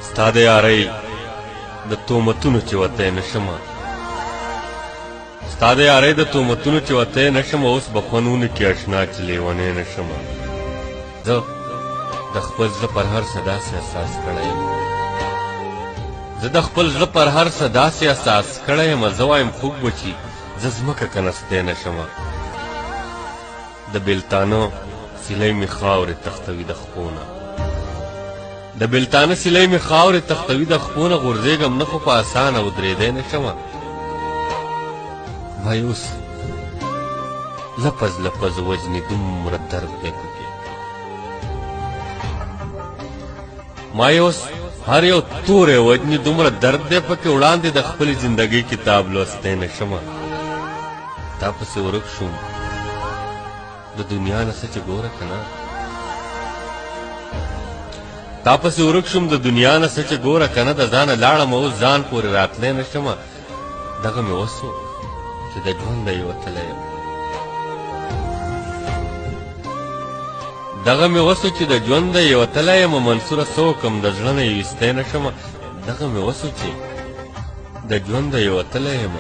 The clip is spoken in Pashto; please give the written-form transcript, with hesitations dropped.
ستا د یارۍ د تهمتونو چې وتی نشمه ستا د یارۍ د تهمتونو چې وتی نشمه اوس به خوند کې اشنا چې لیونی نشمه زه د خپل زړه پر هر څه داسې احساس کړی یم زه د خپل زړه پر هر څه داسې احساس کړی یم زه وایم خوږ به چې زه ځمکه کنستی نشمه د بېلتانه سیلی مې خاورې تختوي د خپو نه د بېلتانه سیلی مې خاورې تختوي د خپو نه غورځېږم نه خو په اسانه ودرېدی نشمه وایي اوس لپز لپز وجنې دومره درد دی پکې ما اوس هر یو توری وجنې دومره درد دی پکې وړاندې د خپلې زندګۍ کتاب لوستی نشمه تا پسې ورک شوم د دنیا نه څه چې ګوره که نه تا پسې ورک شوم د دنیا نه څه چې ګوره که نه د ځانه لاړم اوس ځان پورې راتلی نشمه دغه مې وسو چې د ژونده یې وتلی یم دغه مې وسو چې د ژونده یې وتلی یم منصوره څه وکړم د زړه نه یې ویستی نشمه دغه مې وسو چې د ژونده یې وتلی یم